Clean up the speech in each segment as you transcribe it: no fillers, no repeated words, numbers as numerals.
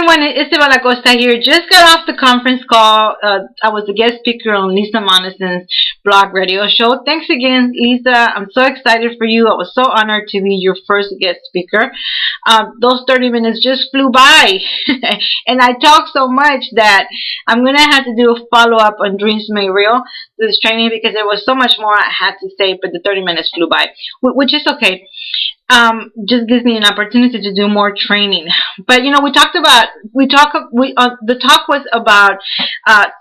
everyone, Isabel Acosta here. Just got off the conference call. I was a guest speaker on Lisa Monison's blog radio show. Thanks again, Lisa. I'm so excited for you. I was so honored to be your first guest speaker. Those 30 minutes just flew by. And I talked so much that I'm going to have to do a follow-up on Dreams Made Real, this training, because there was so much more I had to say, but the 30 minutes flew by, which is okay. Just gives me an opportunity to do more training. But the talk was about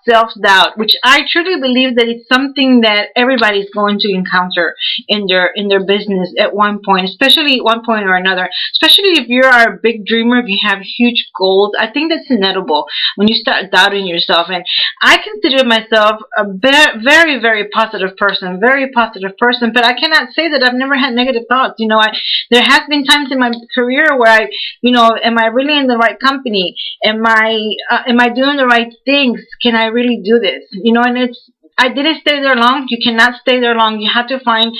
self-doubt, which I truly believe that it's something that everybody's going to encounter in their business at one point, especially at one point or another. Especially if you're a big dreamer, if you have huge goals, I think that's inevitable when you start doubting yourself. And I consider myself a very, very positive person, but I cannot say that I've never had negative thoughts. There has been times in my career where am I really in the right company? Am I doing the right things? Can I really do this? And I didn't stay there long. You cannot stay there long. You have to find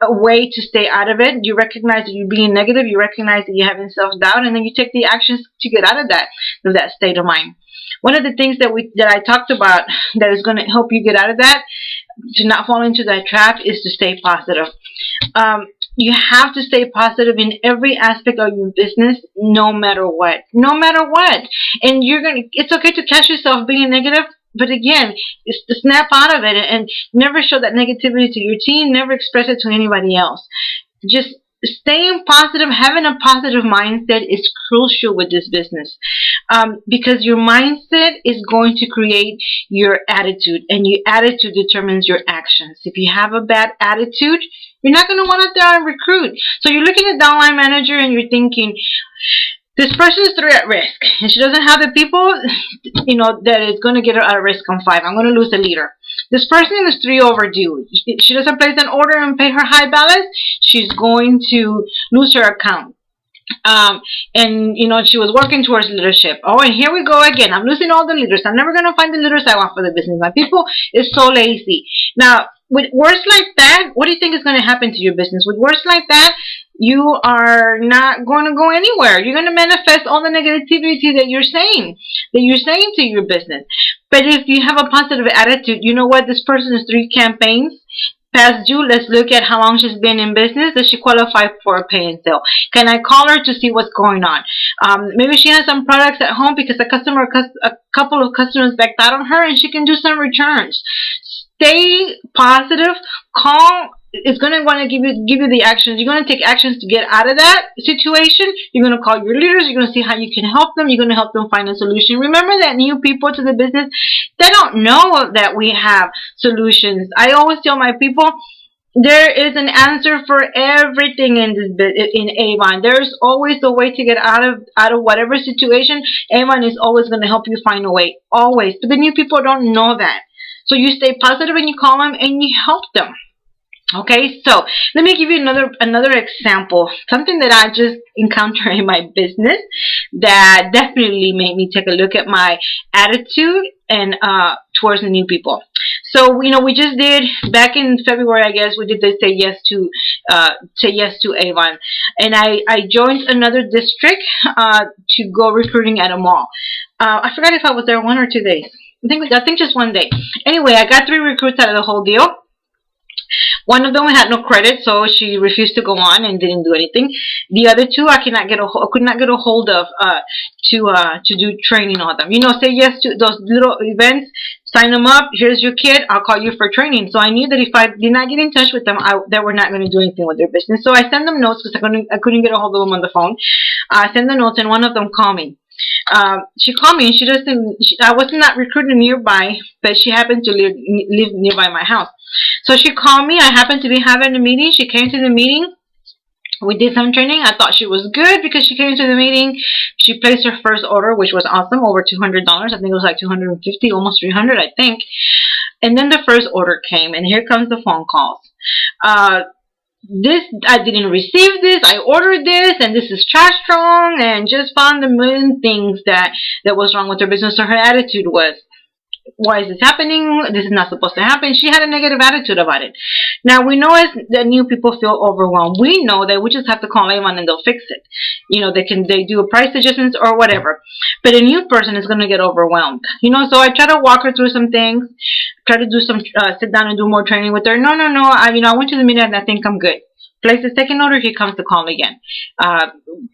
a way to stay out of it. You recognize that you're being negative. You recognize that you're having self-doubt, and then you take the actions to get out of that state of mind. One of the things that I talked about that is going to help you get out of that, to not fall into that trap, is to stay positive. You have to stay positive in every aspect of your business, no matter what. And it's okay to catch yourself being negative, but again, it's to snap out of it and never show that negativity to your team, never express it to anybody else. Just staying positive, having a positive mindset is crucial with this business, because your mindset is going to create your attitude, and your attitude determines your actions. If you have a bad attitude, you're not going to want to recruit. So you're looking at downline manager and you're thinking, this person is 3 at risk, and she doesn't have the people, that is going to get her out of risk on 5. I'm going to lose a leader. This person is 3 overdue. She doesn't place an order and pay her high balance, she's going to lose her account. And she was working towards leadership. Oh, and here we go again. I'm losing all the leaders. I'm never going to find the leaders I want for the business. My people is so lazy. Now, with words like that, what do you think is going to happen to your business? With words like that, you are not going to go anywhere. You're going to manifest all the negativity that you're saying to your business. But if you have a positive attitude, you know what? This person is 3 campaigns past due. Let's look at how long she's been in business. Does she qualify for a pay and sale? Can I call her to see what's going on? Maybe she has some products at home because a couple of customers backed out on her, and she can do some returns. Stay positive. Call. It's going to want to give you the actions. You're going to take actions to get out of that situation. You're going to call your leaders. You're going to see how you can help them. You're going to help them find a solution. Remember that new people to the business, they don't know that we have solutions. I always tell my people, there is an answer for everything in Avon. There's always a way to get out of whatever situation. Avon is always going to help you find a way. Always. But the new people don't know that. So you stay positive and you call them and you help them. Okay, so let me give you another example, something that I just encountered in my business that definitely made me take a look at my attitude and towards the new people. So we just did back in February, I guess we did the say yes to Avon, and I joined another district to go recruiting at a mall. I forgot if I was there 1 or 2 days. I think just 1 day. Anyway, I got 3 recruits out of the whole deal. One of them had no credit, so she refused to go on and didn't do anything. The other 2, I could not get a hold of to do training on them. Say yes to those little events. Sign them up. Here's your kit. I'll call you for training. So I knew that if I did not get in touch with them, they were not going to do anything with their business. So I sent them notes because I couldn't get a hold of them on the phone. I sent the notes, and one of them called me. She called me, and I was not recruiting nearby, but she happened to live nearby my house. So she called me. I happened to be having a meeting. She came to the meeting. We did some training. I thought she was good because she came to the meeting. She placed her first order, which was awesome, over $200. I think it was like $250, almost $300, I think. And then the first order came, and here comes the phone calls. I didn't receive this, I ordered this, and this is trash strong, and just found a million things that was wrong with her business. So her attitude was, why is this happening? This is not supposed to happen. She had a negative attitude about it. Now, we know as the new people feel overwhelmed. We know that we just have to call Avon and they'll fix it. They do a price adjustments or whatever. But a new person is going to get overwhelmed. So I try to walk her through some things, try to do some, sit down and do more training with her. No. I went to the meeting and I think I'm good. Place the second order, he comes to call again.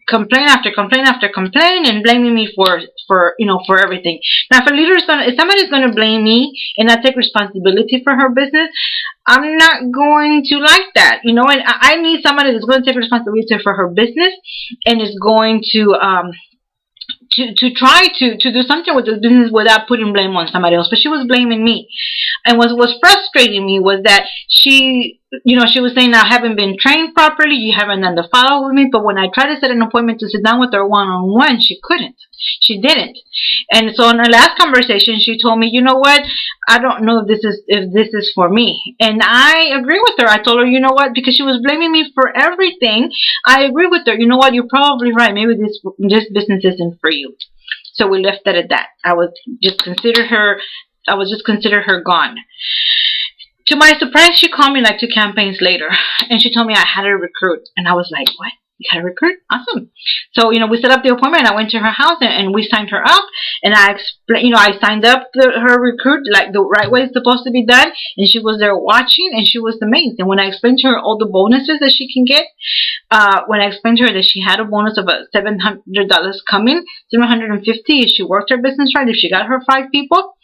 Complain after complain after complain and blaming me for everything. Now, if somebody's gonna blame me and not take responsibility for her business, I'm not going to like that. And I need somebody that's going to take responsibility for her business and is going to try to do something with the business without putting blame on somebody else. But she was blaming me. And what was frustrating me was that she was saying, I haven't been trained properly, you haven't done the follow with me. But when I tried to set an appointment to sit down with her one-on-one, she couldn't. She didn't. And so in our last conversation, she told me, you know what? I don't know if this is for me. And I agree with her. I told her, you know what? Because she was blaming me for everything. I agree with her. You know what? You're probably right. Maybe this business isn't for you. So we left it at that. I was just consider her gone. To my surprise, she called me like 2 campaigns later, and she told me I had a recruit. And I was like, what? You had a recruit? Awesome. So, we set up the appointment, and I went to her house, and we signed her up, and I explained, I signed up her recruit like the right way it's supposed to be done, and she was there watching, and she was amazed. And when I explained to her all the bonuses that she can get, when I explained to her that she had a bonus of $700 coming, $750 if she worked her business right, if she got her 5 people,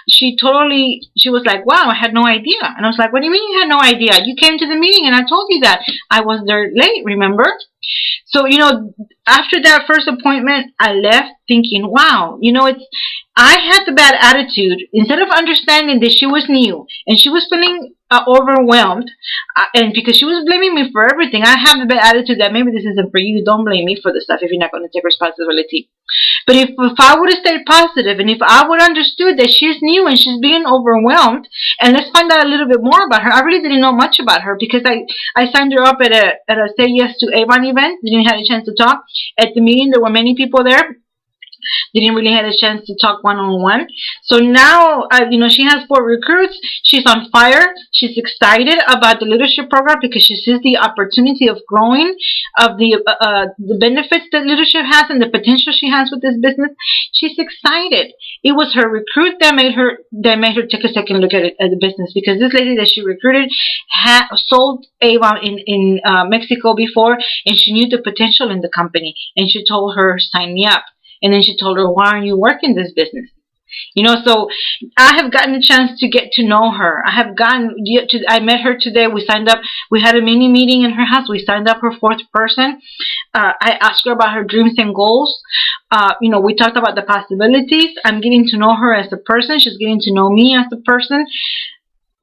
she was like, wow, I had no idea. And I was like, what do you mean you had no idea? You came to the meeting and I told you that. I was there late, remember? So, after that first appointment, I left thinking, wow, I had the bad attitude. Instead of understanding that she was new and she was feeling overwhelmed, and because she was blaming me for everything, I have the bad attitude that maybe this isn't for you. Don't blame me for the stuff if you're not going to take responsibility. But if I would have stayed positive, and if I would have understood that she's new and she's being overwhelmed, and let's find out a little bit more about her. I really didn't know much about her because I signed her up at a Say Yes to Avon event. Didn't have a chance to talk. At the meeting, there were many people there. Didn't really have a chance to talk one-on-one. So now, she has 4 recruits. She's on fire. She's excited about the leadership program because she sees the opportunity of growing, of the benefits that leadership has and the potential she has with this business. She's excited. It was her recruit that made her take a second look at the business, because this lady that she recruited had sold Avon in Mexico before, and she knew the potential in the company, and she told her, sign me up. And then she told her, why aren't you working this business? So I have gotten a chance to get to know her. I met her today. We signed up. We had a mini meeting in her house. We signed up her 4th person. I asked her about her dreams and goals. We talked about the possibilities. I'm getting to know her as a person. She's getting to know me as a person.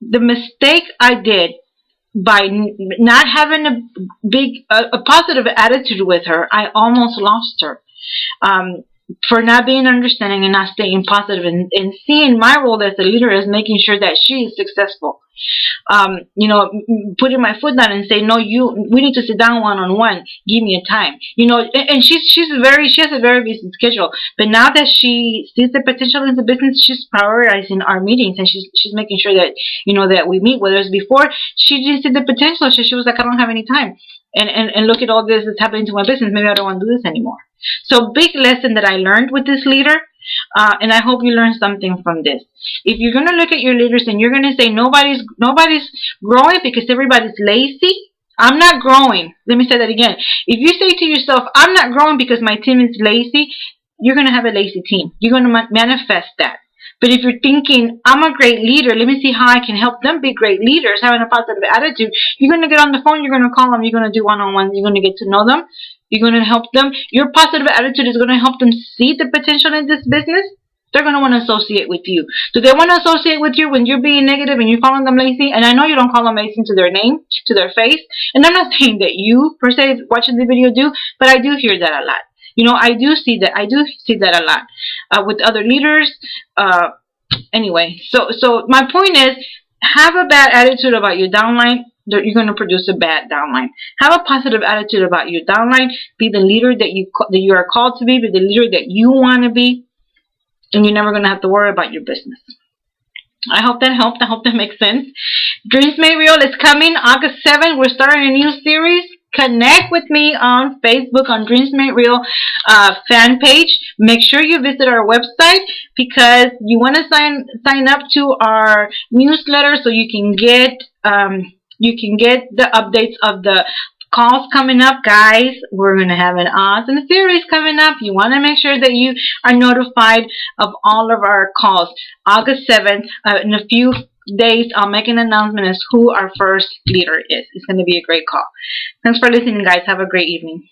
The mistake I did by not having a positive attitude with her, I almost lost her. For not being understanding and not staying positive, and seeing my role as a leader as making sure that she is successful. Putting my foot down and say, no, we need to sit down one-on-one. Give me a time. And she has a very busy schedule. But now that she sees the potential in the business, she's prioritizing our meetings, and she's making sure that, that we meet. Whereas before, she didn't see the potential. So she was like, I don't have any time. And look at all this that's happening to my business. Maybe I don't want to do this anymore. So big lesson that I learned with this leader, and I hope you learned something from this. If you're going to look at your leaders and you're going to say nobody's growing because everybody's lazy, I'm not growing. Let me say that again. If you say to yourself, I'm not growing because my team is lazy, you're going to have a lazy team. You're going to manifest that. But if you're thinking, I'm a great leader, let me see how I can help them be great leaders, having a positive attitude, you're going to get on the phone, you're going to call them, you're going to do one-on-one, you're going to get to know them, you're going to help them. Your positive attitude is going to help them see the potential in this business. They're going to want to associate with you. Do they want to associate with you when you're being negative and you're calling them lazy? And I know you don't call them lazy to their name, to their face. And I'm not saying that you, per se, watching the video do, but I do hear that a lot. I do see that. I do see that a lot with other leaders. Anyway, so my point is, have a bad attitude about your downline, you're going to produce a bad downline. Have a positive attitude about your downline. Be the leader that you are called to be. Be the leader that you want to be, and you're never going to have to worry about your business. I hope that helped. I hope that makes sense. Dreams Made Real is coming August 7th. We're starting a new series. Connect with me on Facebook on Dreams Made Real fan page. Make sure you visit our website because you want to sign up to our newsletter so you can get the updates of the calls coming up, guys. We're gonna have an awesome series coming up. You want to make sure that you are notified of all of our calls. August 7th, in a few days, I'll make an announcement as who our first leader is. It's going to be a great call. Thanks for listening, guys. Have a great evening.